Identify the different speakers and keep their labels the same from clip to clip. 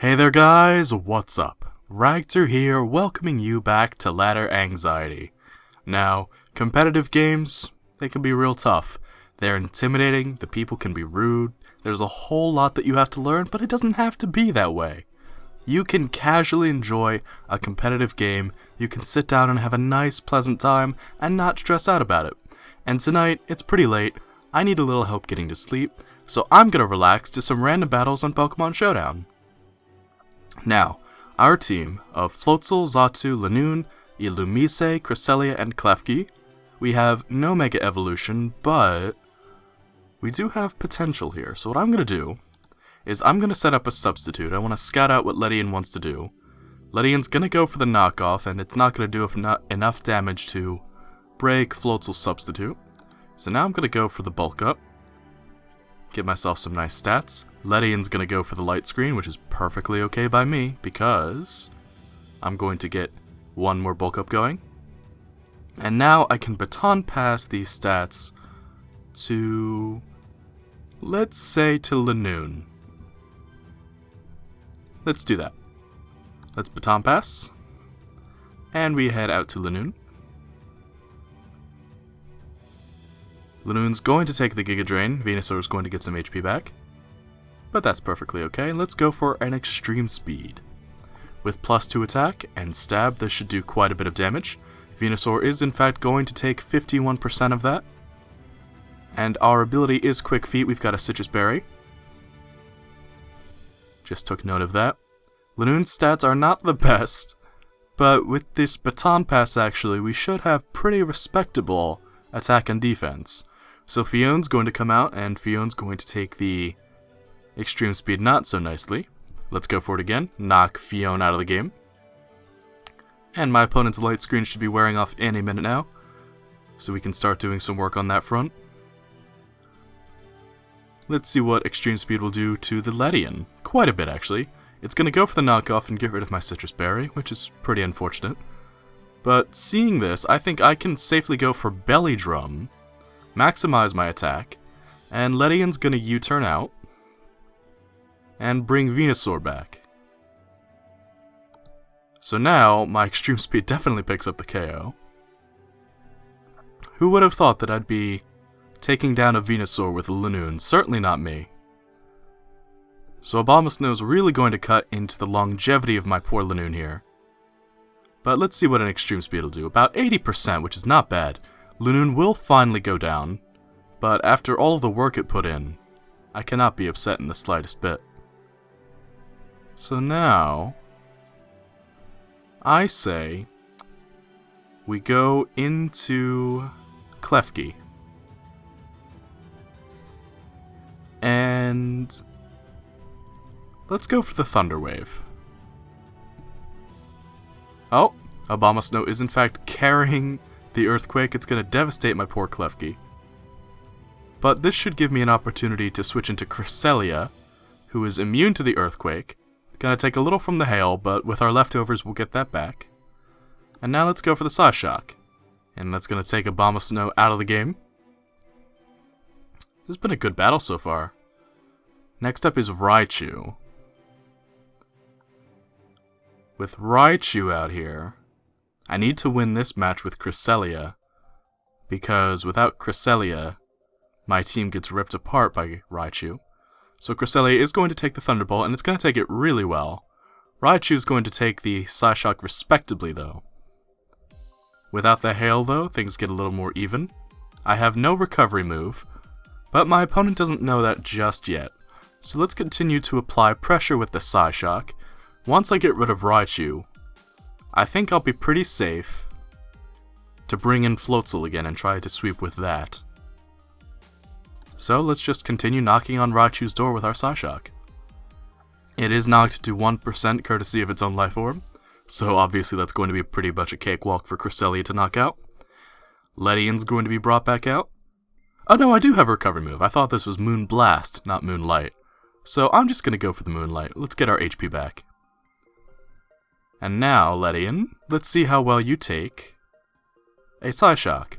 Speaker 1: Hey there guys, what's up? Ragtter here, welcoming you back to Ladder Anxiety. Now, competitive games, they can be real tough. They're intimidating, the people can be rude, there's a whole lot that you have to learn, but it doesn't have to be that way. You can casually enjoy a competitive game, you can sit down and have a nice, pleasant time, and not stress out about it. And tonight, it's pretty late, I need a little help getting to sleep, so I'm gonna relax to some random battles on Pokémon Showdown. Now, our team of Floatzel, Xatu, Lanoon, Illumise, Cresselia, and Klefki, we have no Mega Evolution, but we do have potential here. So what I'm going to do is I'm going to set up a substitute. I want to scout out what Ledian wants to do. Ledian's going to go for the knockoff, and it's not going to do enough damage to break Floatzel's substitute. So now I'm going to go for the bulk up. Get myself some nice stats. Ledian's gonna go for the light screen, which is perfectly okay by me, because I'm going to get one more bulk up going. And now I can baton pass these stats to, let's say, to Lanoon. Let's do that. Let's baton pass. And we head out to Lanoon. Lanoon's going to take the Giga Drain. Venusaur's going to get some HP back. But that's perfectly okay. Let's go for an extreme speed. With +2 attack and stab, this should do quite a bit of damage. Venusaur is in fact going to take 51% of that. And our ability is Quick Feet. We've got a Citrus Berry. Just took note of that. Lanoon's stats are not the best, but with this baton pass actually, we should have pretty respectable attack and defense. So Fion's going to come out, and Fion's going to take the extreme speed not so nicely. Let's go for it again. Knock Fion out of the game. And my opponent's light screen should be wearing off any minute now, so we can start doing some work on that front. Let's see what extreme speed will do to the Ledian. Quite a bit, actually. It's going to go for the knockoff and get rid of my Citrus Berry, which is pretty unfortunate. But seeing this, I think I can safely go for Belly Drum, maximize my attack, and Ledian's going to U-turn out and bring Venusaur back. So now, my extreme speed definitely picks up the KO. Who would have thought that I'd be taking down a Venusaur with a Lanoon? Certainly not me. So Abomasnow's really going to cut into the longevity of my poor Lanoon here. But let's see what an extreme speed will do. About 80%, which is not bad. Lanoon will finally go down, but after all of the work it put in, I cannot be upset in the slightest bit. So now, I say we go into Klefki. And let's go for the Thunder Wave. Oh, Abomasnow is in fact carrying the Earthquake. It's going to devastate my poor Klefki. But this should give me an opportunity to switch into Cresselia, who is immune to the Earthquake. Gonna take a little from the Hail, but with our leftovers we'll get that back. And now let's go for the Psyshock. And that's gonna take Abomasnow out of the game. This has been a good battle so far. Next up is Raichu. With Raichu out here, I need to win this match with Cresselia, because without Cresselia, my team gets ripped apart by Raichu. So Cresselia is going to take the Thunderbolt, and it's going to take it really well. Raichu is going to take the Psyshock respectably, though. Without the Hail, though, things get a little more even. I have no recovery move, but my opponent doesn't know that just yet. So let's continue to apply pressure with the Psyshock. Once I get rid of Raichu, I think I'll be pretty safe to bring in Floatzel again and try to sweep with that. So let's just continue knocking on Raichu's door with our Psyshock. It is knocked to 1% courtesy of its own life orb, so obviously that's going to be pretty much a cakewalk for Cresselia to knock out. Ledian's going to be brought back out. Oh no, I do have a recovery move. I thought this was Moon Blast, not Moonlight. So I'm just going to go for the Moonlight. Let's get our HP back. And now, Ledian, let's see how well you take a Psyshock.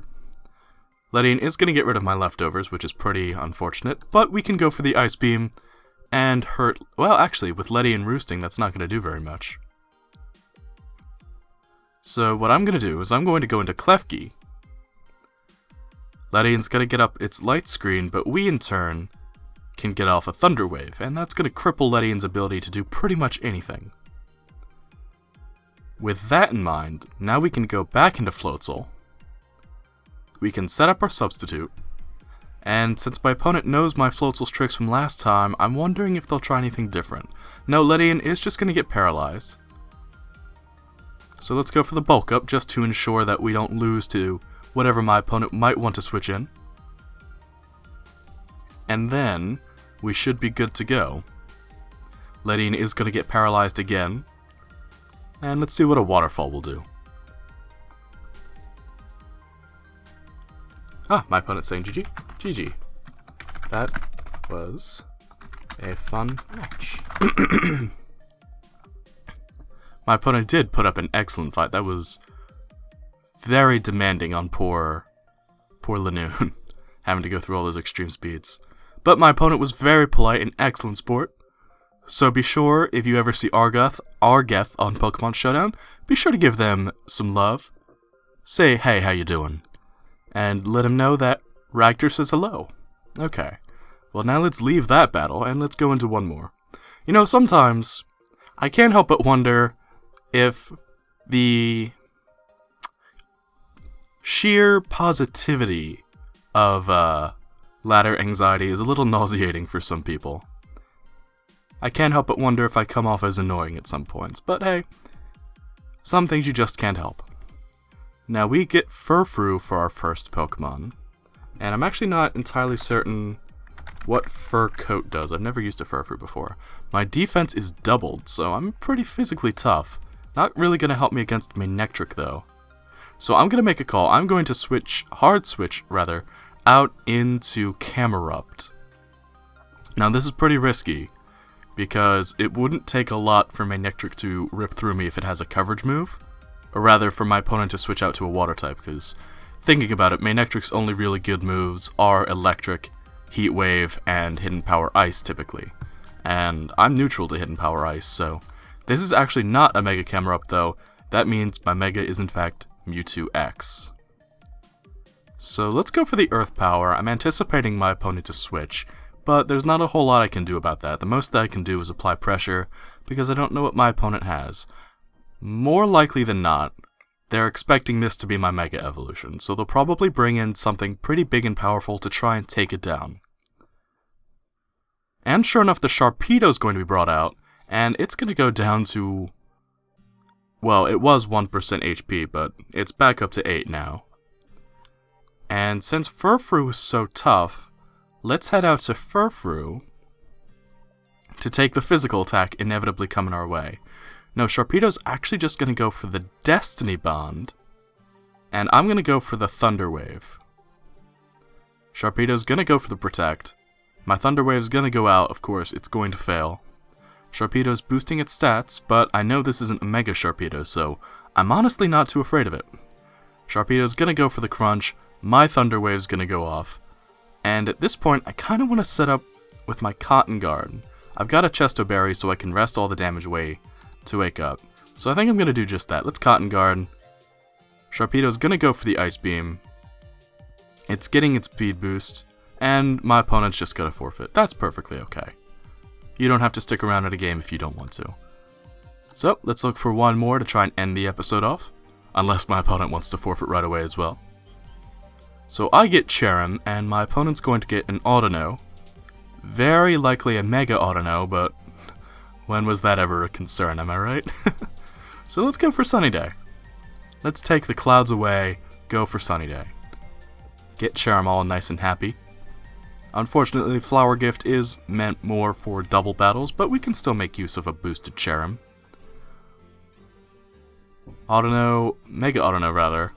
Speaker 1: Ledian is going to get rid of my leftovers, which is pretty unfortunate, but we can go for the Ice Beam, and hurt... Well, actually, with Ledian roosting, that's not going to do very much. So what I'm going to do is I'm going to go into Klefki. Ledian's going to get up its light screen, but we, in turn, can get off a Thunder Wave, and that's going to cripple Ledian's ability to do pretty much anything. With that in mind, now we can go back into Floatzel. We can set up our substitute, and since my opponent knows my Floatzel's tricks from last time, I'm wondering if they'll try anything different. No, Ledian is just going to get paralyzed. So let's go for the bulk up, just to ensure that we don't lose to whatever my opponent might want to switch in. And then, we should be good to go. Ledian is going to get paralyzed again. And let's see what a waterfall will do. Ah, my opponent's saying GG. GG. That was a fun match. My opponent did put up an excellent fight. That was very demanding on poor Lanoon, having to go through all those extreme speeds. But my opponent was very polite and excellent sport. So be sure, if you ever see Argeth on Pokemon Showdown, be sure to give them some love. Say, hey, how you doing? And let him know that Ragtter says hello. Okay. Well, now let's leave that battle, and let's go into one more. You know, sometimes I can't help but wonder if the sheer positivity of ladder anxiety is a little nauseating for some people. I can't help but wonder if I come off as annoying at some points, but hey, some things you just can't help. Now we get Furfrou for our first Pokemon, and I'm actually not entirely certain what Fur Coat does. I've never used a Furfrou before. My defense is doubled, so I'm pretty physically tough. Not really going to help me against Manectric though. So I'm going to make a call. I'm going to hard switch, out into Camerupt. Now this is pretty risky, because it wouldn't take a lot for Manectric to rip through me if it has a coverage move, or rather for my opponent to switch out to a water type, because thinking about it, Manectric's only really good moves are Electric, Heat Wave, and Hidden Power Ice typically. And I'm neutral to Hidden Power Ice, so this is actually not a Mega Camerupt though. That means my Mega is in fact Mewtwo X. So let's go for the Earth Power. I'm anticipating my opponent to switch, but there's not a whole lot I can do about that. The most that I can do is apply pressure, because I don't know what my opponent has. More likely than not, they're expecting this to be my Mega Evolution, so they'll probably bring in something pretty big and powerful to try and take it down. And sure enough, the Sharpedo's going to be brought out, and it's going to go down to... Well, it was 1% HP, but it's back up to 8 now. And since Furfrou is so tough, let's head out to Furfrou to take the physical attack inevitably coming our way. No, Sharpedo's actually just going to go for the Destiny Bond, and I'm going to go for the Thunder Wave. Sharpedo's going to go for the Protect. My Thunder Wave's going to go out, of course, it's going to fail. Sharpedo's boosting its stats, but I know this isn't a Mega Sharpedo, so I'm honestly not too afraid of it. Sharpedo's going to go for the Crunch, my Thunder Wave's going to go off, and at this point I kind of want to set up with my Cotton Guard. I've got a Chesto Berry so I can rest all the damage away to wake up. So I think I'm going to do just that. Let's Cotton Guard. Sharpedo's going to go for the Ice Beam. It's getting its speed boost, and my opponent's just going to forfeit. That's perfectly okay. You don't have to stick around at a game if you don't want to. So, let's look for one more to try and end the episode off, unless my opponent wants to forfeit right away as well. So I get Cherim, and my opponent's going to get an Audino. Very likely a Mega Audino, but when was that ever a concern, am I right? So let's go for Sunny Day. Let's take the clouds away, go for Sunny Day. Get Cherim all nice and happy. Unfortunately, Flower Gift is meant more for double battles, but we can still make use of a boosted Cherim. Audino, Mega Audino rather,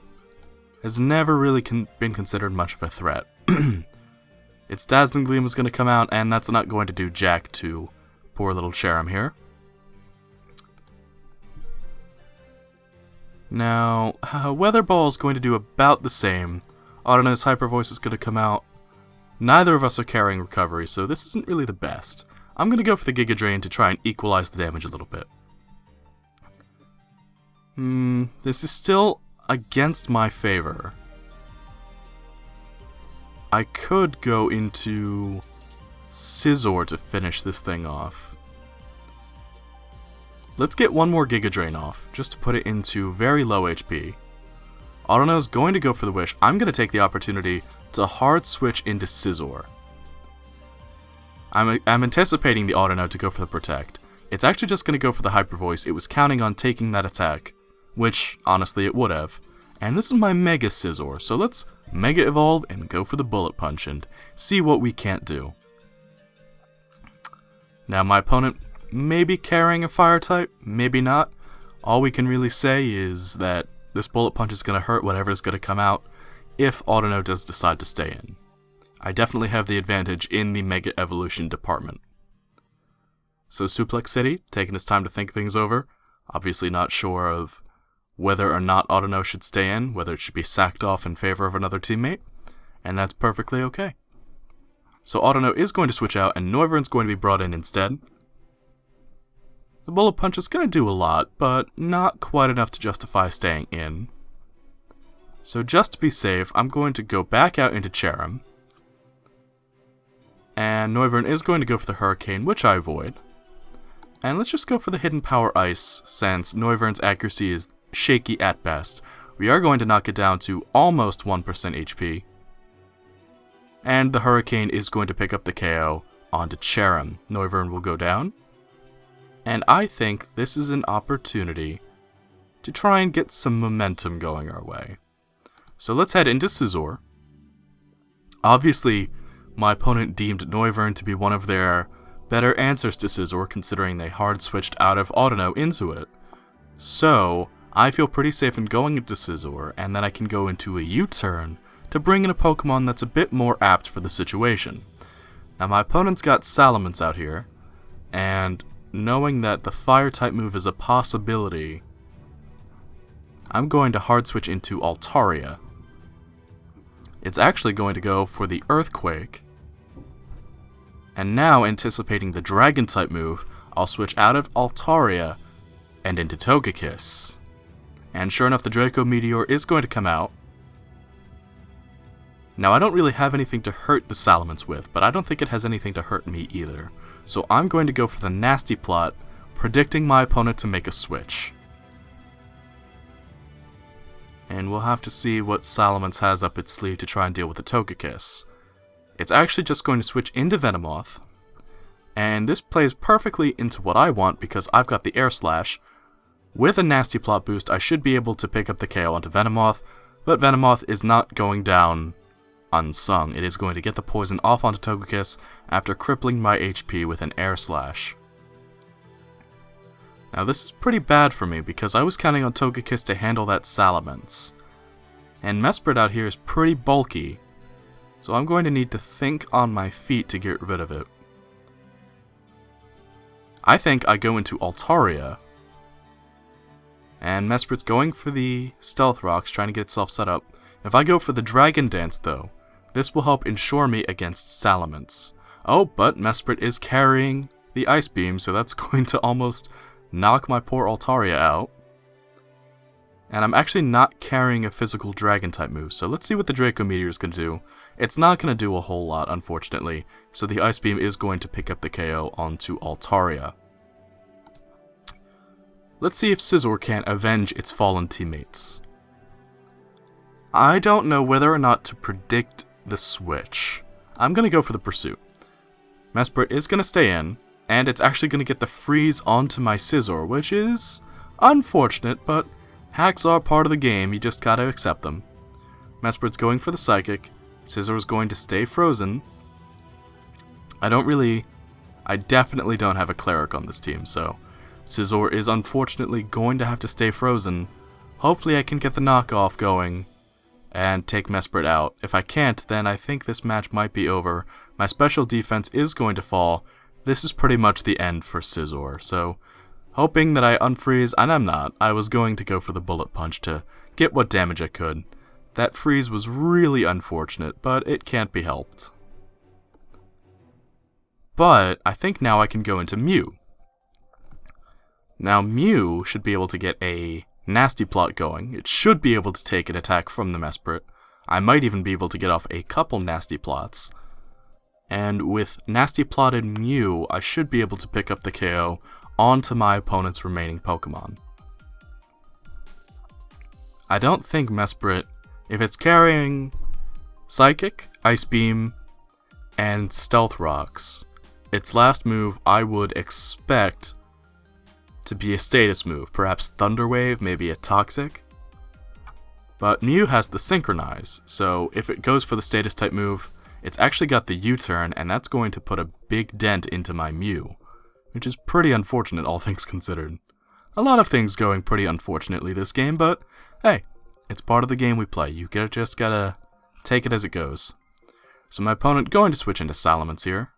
Speaker 1: has never really been considered much of a threat. Its Dazzling Gleam is going to come out, and that's not going to do jack to poor little Cherim here. Now, Weather Ball is going to do about the same. Audino's Hyper Voice is going to come out. Neither of us are carrying Recovery, so this isn't really the best. I'm going to go for the Giga Drain to try and equalize the damage a little bit. This is still against my favor. I could go into Scizor to finish this thing off. Let's get one more Giga Drain off, just to put it into very low HP. Autono's going to go for the Wish. I'm going to take the opportunity to hard switch into Scizor. I'm anticipating the Autono to go for the Protect. It's actually just going to go for the Hyper Voice. It was counting on taking that attack, which, honestly, it would have. And this is my Mega Scizor, so let's Mega Evolve and go for the Bullet Punch and see what we can't do. Now, my opponent may be carrying a Fire type, maybe not. All we can really say is that this Bullet Punch is going to hurt whatever's going to come out if Autono does decide to stay in. I definitely have the advantage in the Mega Evolution department. So Suplex City, taking his time to think things over, obviously not sure of whether or not Autono should stay in, whether it should be sacked off in favor of another teammate, and that's perfectly okay. So Autono is going to switch out, and Noivern's going to be brought in instead. The Bullet Punch is going to do a lot, but not quite enough to justify staying in. So just to be safe, I'm going to go back out into Cherrim. And Noivern is going to go for the Hurricane, which I avoid. And let's just go for the Hidden Power Ice, since Noivern's accuracy is shaky at best. We are going to knock it down to almost 1% HP. And the Hurricane is going to pick up the KO onto Cherrim. Noivern will go down. And I think this is an opportunity to try and get some momentum going our way. So let's head into Scizor. Obviously, my opponent deemed Noivern to be one of their better answers to Scizor, considering they hard switched out of Autono into it. So, I feel pretty safe in going into Scizor, and then I can go into a U-turn to bring in a Pokemon that's a bit more apt for the situation. Now my opponent's got Salamence out here, and knowing that the Fire-type move is a possibility, I'm going to hard switch into Altaria. It's actually going to go for the Earthquake, and now anticipating the Dragon-type move, I'll switch out of Altaria and into Togekiss. And sure enough, the Draco Meteor is going to come out. Now, I don't really have anything to hurt the Salamence with, but I don't think it has anything to hurt me either. So I'm going to go for the Nasty Plot, predicting my opponent to make a switch. And we'll have to see what Salamence has up its sleeve to try and deal with the Togekiss. It's actually just going to switch into Venomoth, and this plays perfectly into what I want because I've got the Air Slash. With a Nasty Plot boost, I should be able to pick up the KO onto Venomoth, but Venomoth is not going down unsung. It is going to get the poison off onto Togekiss after crippling my HP with an Air Slash. Now this is pretty bad for me because I was counting on Togekiss to handle that Salamence. And Mesprit out here is pretty bulky, so I'm going to need to think on my feet to get rid of it. I think I go into Altaria, and Mesprit's going for the Stealth Rocks, trying to get itself set up. If I go for the Dragon Dance though, this will help ensure me against Salamence. Oh, but Mesprit is carrying the Ice Beam, so that's going to almost knock my poor Altaria out. And I'm actually not carrying a physical Dragon-type move, so let's see what the Draco Meteor is going to do. It's not going to do a whole lot, unfortunately, so the Ice Beam is going to pick up the KO onto Altaria. Let's see if Scizor can avenge its fallen teammates. I don't know whether or not to predict the switch. I'm going to go for the Pursuit. Mesprit is going to stay in, and it's actually going to get the freeze onto my Scizor, which is unfortunate, but hacks are part of the game, you just gotta accept them. Mesprit's going for the Psychic, Scizor's going to stay frozen. I definitely don't have a Cleric on this team, so Scizor is unfortunately going to have to stay frozen. Hopefully I can get the knockoff going and take Mesprit out. If I can't, then I think this match might be over. My special defense is going to fall. This is pretty much the end for Scizor, so hoping that I unfreeze, and I'm not. I was going to go for the Bullet Punch to get what damage I could. That freeze was really unfortunate, but it can't be helped. But I think now I can go into Mew. Now Mew should be able to get a nasty plot going. It should be able to take an attack from the Mesprit. I might even be able to get off a couple nasty plots. And with nasty plotted Mew, I should be able to pick up the KO onto my opponent's remaining Pokemon. I don't think Mesprit, if it's carrying Psychic, Ice Beam, and Stealth Rocks, its last move I would expect to be a status move, perhaps Thunder Wave, maybe a Toxic. But Mew has the Synchronize, so if it goes for the status type move, it's actually got the U-turn, and that's going to put a big dent into my Mew, which is pretty unfortunate, all things considered. A lot of things going pretty unfortunately this game, but hey, it's part of the game we play. You just gotta take it as it goes. So my opponent going to switch into Salamence here.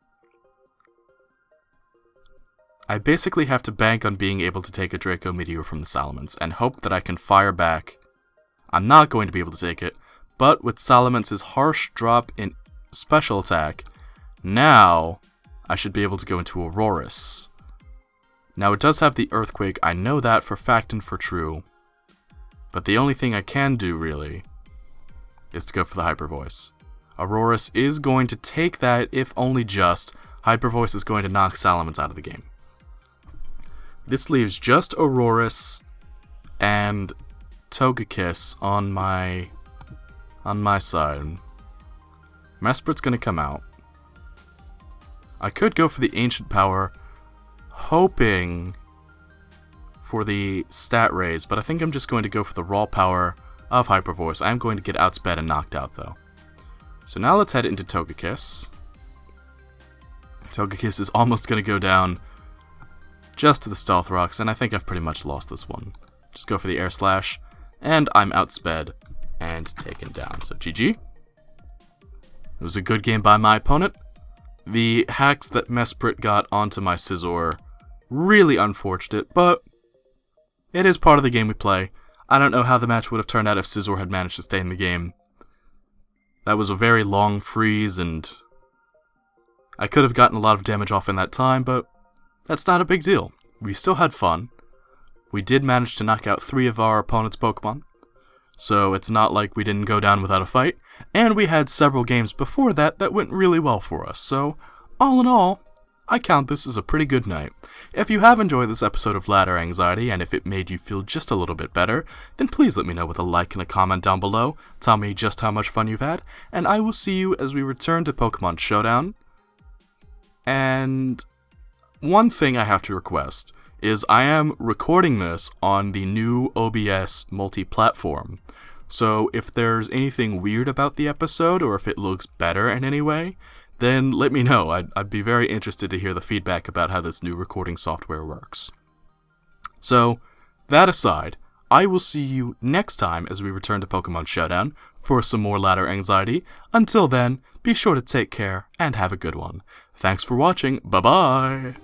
Speaker 1: I basically have to bank on being able to take a Draco Meteor from the Salamence and hope that I can fire back. I'm not going to be able to take it, but with Salamence's harsh drop in special attack, now I should be able to go into Aurorus. Now it does have the Earthquake, I know that for fact and for true, but the only thing I can do really is to go for the Hyper Voice. Aurorus is going to take that, if only just. Hyper Voice is going to knock Salamence out of the game. This leaves just Aurorus and Togekiss on my side. Mesprit's gonna come out. I could go for the Ancient Power, hoping for the stat raise, but I think I'm just going to go for the raw power of Hyper Voice. I'm going to get outsped and knocked out though. So now let's head into Togekiss. Togekiss is almost gonna go down just to the Stealth Rocks, and I think I've pretty much lost this one. Just go for the Air Slash, and I'm outsped and taken down. So GG. It was a good game by my opponent. The hacks that Mesprit got onto my Scizor, really unfortunate, but it is part of the game we play. I don't know how the match would have turned out if Scizor had managed to stay in the game. That was a very long freeze, and I could have gotten a lot of damage off in that time, but that's not a big deal. We still had fun. We did manage to knock out 3 of our opponent's Pokemon, so it's not like we didn't go down without a fight, and we had several games before that that went really well for us, so all in all, I count this as a pretty good night. If you have enjoyed this episode of Ladder Anxiety, and if it made you feel just a little bit better, then please let me know with a like and a comment down below. Tell me just how much fun you've had, and I will see you as we return to Pokemon Showdown. And one thing I have to request is I am recording this on the new OBS multi-platform. So if there's anything weird about the episode, or if it looks better in any way, then let me know. I'd be very interested to hear the feedback about how this new recording software works. So, that aside, I will see you next time as we return to Pokemon Showdown for some more Ladder Anxiety. Until then, be sure to take care and have a good one. Thanks for watching. Bye-bye!